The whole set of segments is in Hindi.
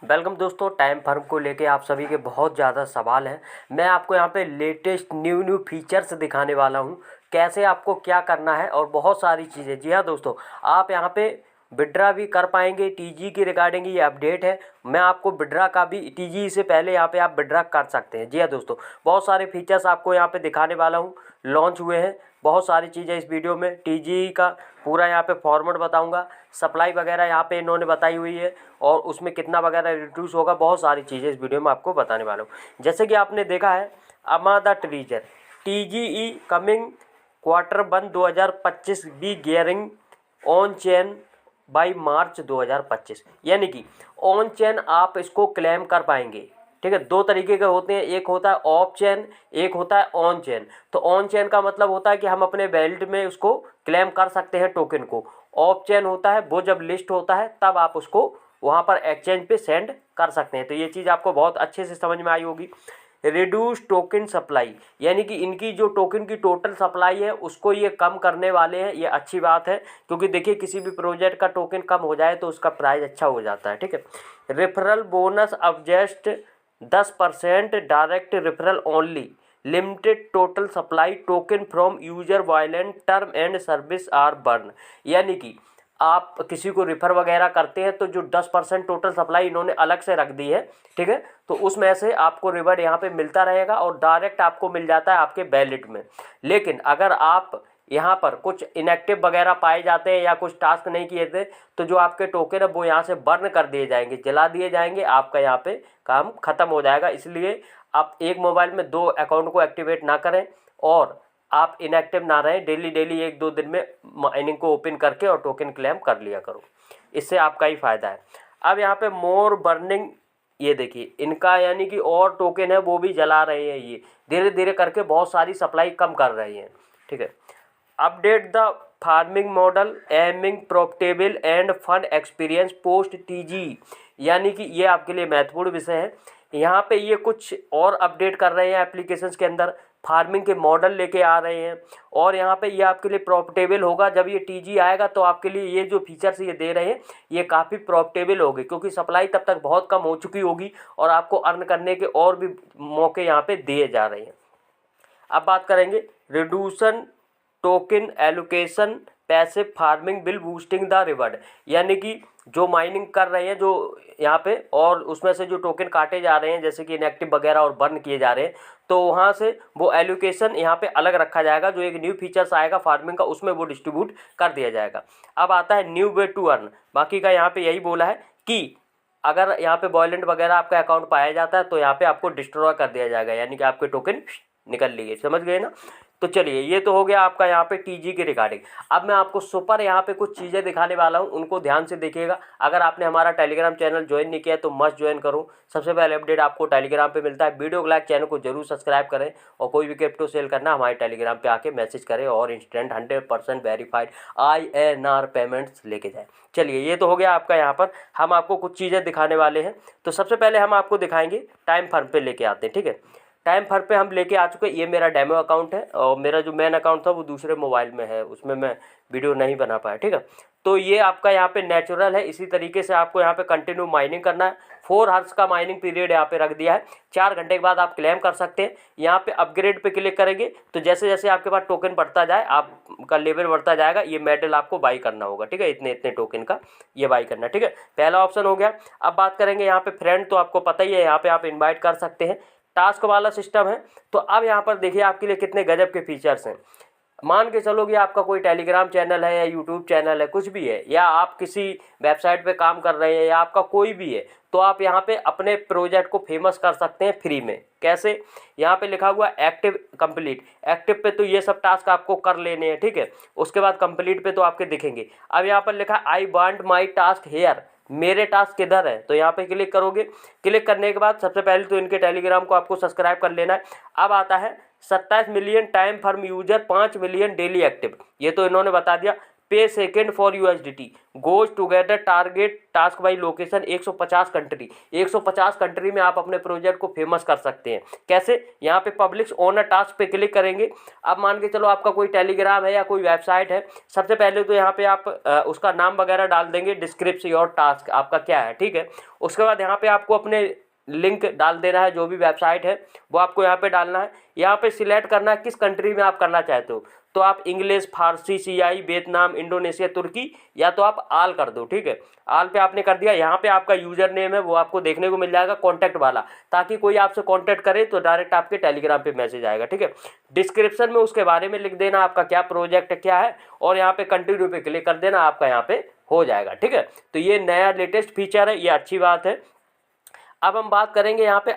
वेलकम दोस्तों। टाइम फर्म को लेके आप सभी के बहुत ज़्यादा सवाल हैं। मैं आपको यहाँ पे लेटेस्ट न्यू फीचर्स दिखाने वाला हूँ, कैसे आपको क्या करना है और बहुत सारी चीज़ें। जी हाँ दोस्तों, आप यहाँ पे विड्रा भी कर पाएंगे। टीजी की रिगार्डिंग ये अपडेट है। मैं आपको विड्रा का भी टीजी से पहले यहाँ पे आप विड्रा कर सकते हैं। जी हाँ दोस्तों, बहुत सारे फीचर्स आपको यहाँ पे दिखाने वाला हूँ, लॉन्च हुए हैं बहुत सारी चीज़ें इस वीडियो में। टीजी का पूरा यहाँ पे फॉर्मेट बताऊंगा, सप्लाई वगैरह यहाँ पे इन्होंने बताई हुई है और उसमें कितना वगैरह रिड्यूस होगा, बहुत सारी चीज़ें इस वीडियो में आपको बताने वाला हूँ। जैसे कि आपने देखा है AMA the treasure TGE coming Q1 2025 be gearing on chain by March 2025, यानी कि ऑन चेन आप इसको क्लेम कर पाएंगे। ठीक है, दो तरीके के होते हैं, एक होता है ऑफ चेन, एक होता है ऑन चेन। तो ऑन चेन का मतलब होता है कि हम अपने वैलेट में उसको क्लेम कर सकते हैं टोकन को। ऑफ चेन होता है वो जब लिस्ट होता है तब आप उसको वहाँ पर एक्सचेंज पे सेंड कर सकते हैं। तो ये चीज़ आपको बहुत अच्छे से समझ में आई होगी। रिड्यूस टोकन सप्लाई, यानी कि इनकी जो टोकन की टोटल सप्लाई है उसको ये कम करने वाले हैं। ये अच्छी बात है, क्योंकि देखिए किसी भी प्रोजेक्ट का टोकन कम हो जाए तो उसका प्राइस अच्छा हो जाता है। ठीक है, रेफरल बोनस अब just 10% direct referral only, limited total supply token from user violent term and service are burn, यानी कि आप किसी को रिफ़र वगैरह करते हैं तो जो 10% टोटल सप्लाई इन्होंने अलग से रख दी है। ठीक है, तो उसमें से आपको रिवॉर्ड यहाँ पे मिलता रहेगा और डायरेक्ट आपको मिल जाता है आपके वैलेट में। लेकिन अगर आप यहाँ पर कुछ इनएक्टिव वगैरह पाए जाते हैं या कुछ टास्क नहीं किए थे तो जो आपके टोकन है वो यहाँ से बर्न कर दिए जाएंगे, जला दिए जाएंगे, आपका यहाँ पे काम ख़त्म हो जाएगा। इसलिए आप एक मोबाइल में दो अकाउंट को एक्टिवेट ना करें और आप इनएक्टिव ना रहें। डेली डेली एक दो दिन में माइनिंग को ओपन करके और टोकन क्लेम कर लिया करो, इससे आपका ही फ़ायदा है। अब यहाँ पे मोर बर्निंग, ये देखिए इनका यानी कि और टोकन है वो भी जला रहे हैं। ये धीरे धीरे करके बहुत सारी सप्लाई कम कर रहे हैं। ठीक है, update the farming model aiming profitable and fun experience post TG, यानी कि ये आपके लिए महत्वपूर्ण विषय है। यहाँ पे ये कुछ और अपडेट कर रहे हैं एप्लीकेशंस के अंदर, फार्मिंग के मॉडल लेके आ रहे हैं और यहाँ पे ये आपके लिए प्रॉफिटेबल होगा। जब ये टीजी आएगा तो आपके लिए ये जो फीचर्स ये दे रहे हैं ये काफ़ी प्रॉफिटेबल होगी, क्योंकि सप्लाई तब तक बहुत कम हो चुकी होगी और आपको अर्न करने के और भी मौके यहाँ पे दिए जा रहे हैं। अब बात करेंगे reduction token allocation passive farming bill boosting the reward, यानी कि जो माइनिंग कर रहे हैं जो यहाँ पे और उसमें से जो टोकन काटे जा रहे हैं जैसे कि इनएक्टिव वगैरह और बर्न किए जा रहे हैं, तो वहाँ से वो एलोकेशन यहाँ पे अलग रखा जाएगा। जो एक न्यू फीचर्स आएगा फार्मिंग का उसमें वो डिस्ट्रीब्यूट कर दिया जाएगा। अब आता है न्यू वे टू अर्न, बाकी का यहाँ पे यही बोला है कि अगर यहाँ पे वॉयलेंट वगैरह आपका अकाउंट पाया जाता है तो यहाँ पे आपको डिस्ट्रॉय कर दिया जाएगा, यानी कि आपके टोकन निकल लिए। समझ गए ना? तो चलिए ये तो हो गया आपका यहाँ पे टीजी के रिगार्डिंग। अब मैं आपको सुपर यहाँ पे कुछ चीज़ें दिखाने वाला हूँ, उनको ध्यान से देखिएगा। अगर आपने हमारा टेलीग्राम चैनल ज्वाइन नहीं किया है तो मस्ट ज्वाइन करो। सबसे पहले अपडेट आपको टेलीग्राम पे मिलता है। वीडियो को लाइक, चैनल को जरूर सब्सक्राइब करें और कोई भी क्रिप्टो सेल करना हमारे टेलीग्राम पे आके मैसेज करें और इंस्टेंट 100% वेरीफाइड INR पेमेंट्स लेके जाएँ। चलिए ये तो हो गया आपका। यहाँ पर हम आपको कुछ चीज़ें दिखाने वाले हैं। तो सबसे पहले हम आपको दिखाएंगे टाइम फर्म पे लेके आते हैं। ठीक है, टाइम फर्म पे हम लेके आ चुके हैं। ये मेरा डेमो अकाउंट है और मेरा जो मेन अकाउंट था वो दूसरे मोबाइल में है, उसमें मैं वीडियो नहीं बना पाया। ठीक है, तो ये आपका यहाँ पे नेचुरल है। इसी तरीके से आपको यहाँ पे कंटिन्यू माइनिंग करना है। 4 आवर्स का माइनिंग पीरियड यहाँ पे रख दिया है। 4 घंटे के बाद आप क्लेम कर सकते हैं। यहाँ पे अपग्रेड पे क्लिक करेंगे तो जैसे जैसे आपके पास टोकन बढ़ता जाए, आपका लेवल बढ़ता जाएगा, ये मेडल आपको बाई करना होगा। ठीक है, इतने इतने टोकन का ये बाई करना है। ठीक है, पहला ऑप्शन हो गया। अब बात करेंगे यहाँ पे फ्रेंड, तो आपको पता ही है यहाँ पे आप इन्वाइट कर सकते हैं, टास्क वाला सिस्टम है। तो अब यहाँ पर देखिए आपके लिए कितने गजब के फीचर्स हैं। मान के चलो कि आपका कोई टेलीग्राम चैनल है या यूट्यूब चैनल है, कुछ भी है, या आप किसी वेबसाइट पे काम कर रहे हैं या आपका कोई भी है, तो आप यहाँ पे अपने प्रोजेक्ट को फेमस कर सकते हैं फ्री में। कैसे? यहाँ पे लिखा हुआ एक्टिव कंप्लीट। एक्टिव पे तो ये सब टास्क आपको कर लेने हैं। ठीक है, उसके बाद कंप्लीट पे तो आपके दिखेंगे। अब यहाँ पर लिखा I want my task here, मेरे टास्क किधर है, तो यहाँ पे क्लिक करोगे। क्लिक करने के बाद सबसे पहले तो इनके टेलीग्राम को आपको सब्सक्राइब कर लेना है। अब आता है 27 million time firm user, 5 million daily active, ये तो इन्होंने बता दिया। पे second for USDT goes together target task by location 150 country. 150 country में आप अपने प्रोजेक्ट को फेमस कर सकते हैं। कैसे? यहाँ पे पब्लिश ऑन अ टास्क पे क्लिक करेंगे। अब मान के चलो आपका कोई टेलीग्राम है या कोई वेबसाइट है, सबसे पहले तो यहाँ पे आप उसका नाम वगैरह डाल देंगे, डिस्क्रिप्शन योर टास्क आपका क्या है, ठीक है। उसके बाद यहाँ पे आपको अपने लिंक डाल देना है, जो भी वेबसाइट है वो आपको यहाँ पे डालना है। यहाँ पे सिलेक्ट करना है किस कंट्री में आप करना चाहते हो, तो आप इंग्लिश, फारसी, सीआई, वियतनाम, इंडोनेशिया, तुर्की, या तो आप आल कर दो, ठीक है। आल पे आपने कर दिया। यहाँ पे आपका यूजर नेम है वो आपको देखने को मिल जाएगा कॉन्टैक्ट वाला, ताकि कोई आपसे कॉन्टैक्ट करे तो डायरेक्ट आपके टेलीग्राम पे मैसेज आएगा, ठीक है। डिस्क्रिप्शन में उसके बारे में लिख देना आपका क्या प्रोजेक्ट क्या है, और यहाँ पे कंटिन्यू पे क्लिक कर देना, आपका यहाँ पे हो जाएगा, ठीक है। तो ये नया लेटेस्ट फीचर है, ये अच्छी बात है। अब हम बात करेंगे यहाँ पे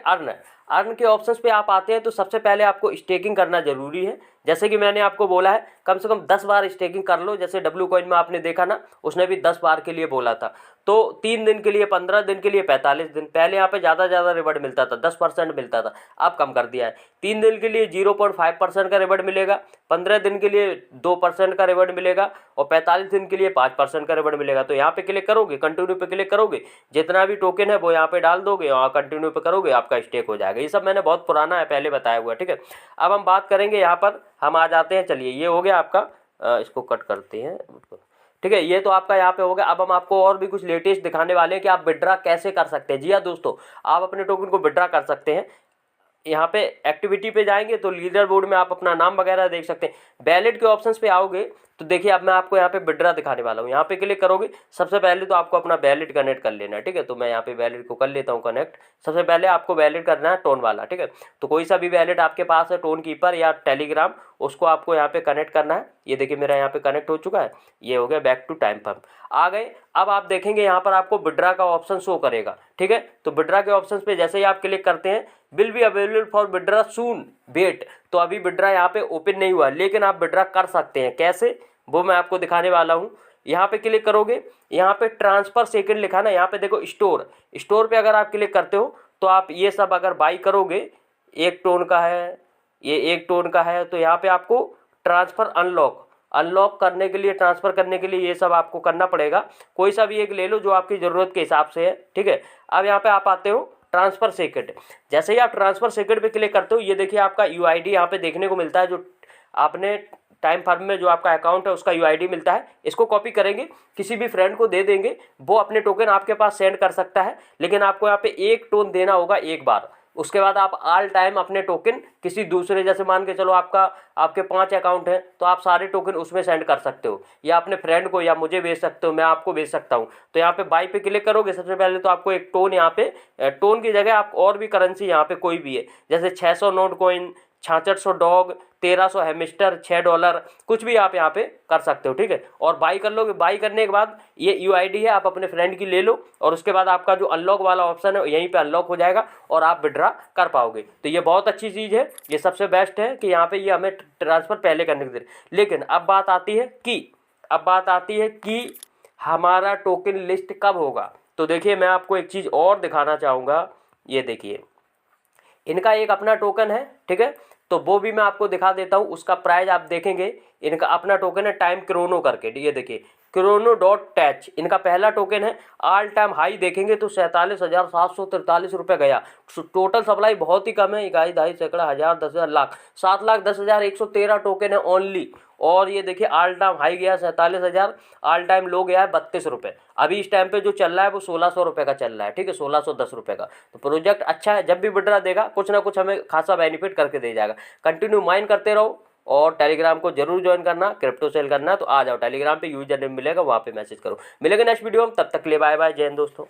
अर्न के ऑप्शंस पे आप आते हैं तो सबसे पहले आपको स्टेकिंग करना जरूरी है। जैसे कि मैंने आपको बोला है कम से कम 10 बार स्टेकिंग कर लो। जैसे डब्ल्यू कॉइन में आपने देखा ना, उसने भी 10 बार के लिए बोला था। तो 3 दिन के लिए, 15 दिन के लिए, 45 दिन। पहले यहाँ पे ज़्यादा रिवॉर्ड मिलता था, 10% मिलता था, अब कम कर दिया है। 3 दिन के लिए 0.5% का रिवॉर्ड मिलेगा, 15 दिन के लिए 2% का रिवॉर्ड मिलेगा, और 45 दिन के लिए 5% का रिवॉर्ड मिलेगा। तो यहाँ पे क्लिक करोगे, कंटिन्यू पे क्लिक करोगे, जितना भी टोकन है वो यहाँ पे डाल दोगे और कंटिन्यू पे करोगे, आपका स्टेक हो जाएगा। ये सब मैंने बहुत पुराना है, पहले बताया हुआ है, ठीक है। अब हम बात करेंगे यहाँ पर, हम आ जाते हैं, चलिए ये हो गया आपका, इसको कट करते हैं, ठीक है। ये तो आपका यहाँ पे हो गया। अब हम आपको और भी कुछ लेटेस्ट दिखाने वाले हैं कि आप विड्रा कैसे कर सकते हैं। जी हाँ दोस्तों, आप अपने टोकन को विड्रा कर सकते हैं। यहाँ पे एक्टिविटी पे जाएंगे तो लीडर बोर्ड में आप अपना नाम वगैरह देख सकते हैं। वैलेट के ऑप्शंस पे आओगे तो देखिए, अब मैं आपको यहाँ पे विड्रा दिखाने वाला हूँ। यहाँ पे क्लिक करोगे, सबसे पहले तो आपको अपना वैलेट कनेक्ट कर लेना है, ठीक है। तो मैं यहाँ पे वैलेट को कर लेता हूँ कनेक्ट। सबसे पहले आपको वैलेट करना है टोन वाला, ठीक है। तो कोई सा भी वैलेट आपके पास है, टोन कीपर या टेलीग्राम, उसको आपको यहाँ पे कनेक्ट करना है। ये देखिए मेरा यहाँ पे कनेक्ट हो चुका है, ये हो गया बैक टू टाइम पंप आ गए। अब आप देखेंगे यहाँ पर आपको विड्रा का ऑप्शन शो करेगा, ठीक है। तो विड्रा के ऑप्शन पे जैसे ही आप क्लिक करते हैं, will be available for withdraw soon wait, तो अभी विड्रा यहाँ पे ओपन नहीं हुआ, लेकिन आप विड्रा कर सकते हैं। कैसे, वो मैं आपको दिखाने वाला हूँ। यहाँ पे क्लिक करोगे, यहाँ पे ट्रांसफर सेकंड लिखा ना, यहाँ पे देखो स्टोर पे अगर आप क्लिक करते हो तो आप ये सब अगर बाई करोगे, 1 टोन का है, ये 1 टोन का है, तो यहाँ पे आपको ट्रांसफर अनलॉक करने के लिए, ट्रांसफ़र करने के लिए ये सब आपको करना पड़ेगा। कोई सा भी एक ले लो जो आपकी ज़रूरत के हिसाब से है, ठीक है। अब यहाँ पे आप आते हो ट्रांसफ़र सेकंड। जैसे ही आप ट्रांसफ़र सेकंड पे क्लिक करते हो, ये देखिए आपका यूआईडी यहाँ पे देखने को मिलता है, जो आपने टाइम फर्म में जो आपका अकाउंट है उसका यूआईडी मिलता है। इसको कॉपी करेंगे, किसी भी फ्रेंड को दे देंगे, वो अपने टोकन आपके पास सेंड कर सकता है। लेकिन आपको यहाँ पे 1 टोन देना होगा एक बार। उसके बाद आप ऑल टाइम अपने टोकन किसी दूसरे, जैसे मान के चलो आपके 5 अकाउंट हैं, तो आप सारे टोकन उसमें सेंड कर सकते हो, या अपने फ्रेंड को, या मुझे भेज सकते हो, मैं आपको भेज सकता हूँ। तो यहाँ पे बाई पे क्लिक करोगे, सबसे पहले तो आपको एक टोन, यहाँ पे टोन की जगह आप और भी करेंसी यहाँ पे कोई भी है, जैसे 600 नोट कॉइन, 6600 डॉग, 1300 हैमस्टर, $6, कुछ भी आप यहाँ पे कर सकते हो, ठीक है। और बाई कर लोगे। बाई करने के बाद ये यूआईडी है, आप अपने फ्रेंड की ले लो, और उसके बाद आपका जो अनलॉक वाला ऑप्शन है यहीं पे अनलॉक हो जाएगा और आप विड्रा कर पाओगे। तो ये बहुत अच्छी चीज़ है, ये सबसे बेस्ट है कि यहाँ पे ये हमें ट्रांसफ़र पहले करने के दे। लेकिन अब बात आती है कि हमारा टोकन लिस्ट कब होगा। तो देखिए, मैं आपको एक चीज़ और दिखाना चाहूँगा। ये देखिए, इनका एक अपना टोकन है, ठीक है। तो वो भी मैं आपको दिखा देता हूँ। उसका प्राइस आप देखेंगे, इनका अपना टोकन है टाइम क्रोनो करके, ये देखिए Chrono.Tech इनका पहला टोकन है। ऑल टाइम हाई देखेंगे तो 47,743 रुपये गया। टोटल सप्लाई बहुत ही कम है, 1,5 सैकड़ा, हज़ार, 10,000, लाख, 7,10,113 टोकन है ओनली। और ये देखिए ऑल टाइम हाई गया 47,000, ऑल टाइम लो गया है 32 रुपये। अभी इस टाइम पे जो चल रहा है वो 1,600 रुपये का चल रहा है, ठीक है, 1,610 रुपये का। तो प्रोजेक्ट अच्छा है, जब भी विड्रा देगा कुछ ना कुछ हमें खासा बेनिफिट करके दे जाएगा। कंटिन्यू माइन करते रहो, और टेलीग्राम को जरूर ज्वाइन करना। क्रिप्टो सेल करना तो आ जाओ टेलीग्राम पे, यूजर नेम मिलेगा, वहाँ पे मैसेज करो। मिलेगा नेक्स्ट वीडियो में, तब तक के लिए बाय बाय, जय हिंद दोस्तों।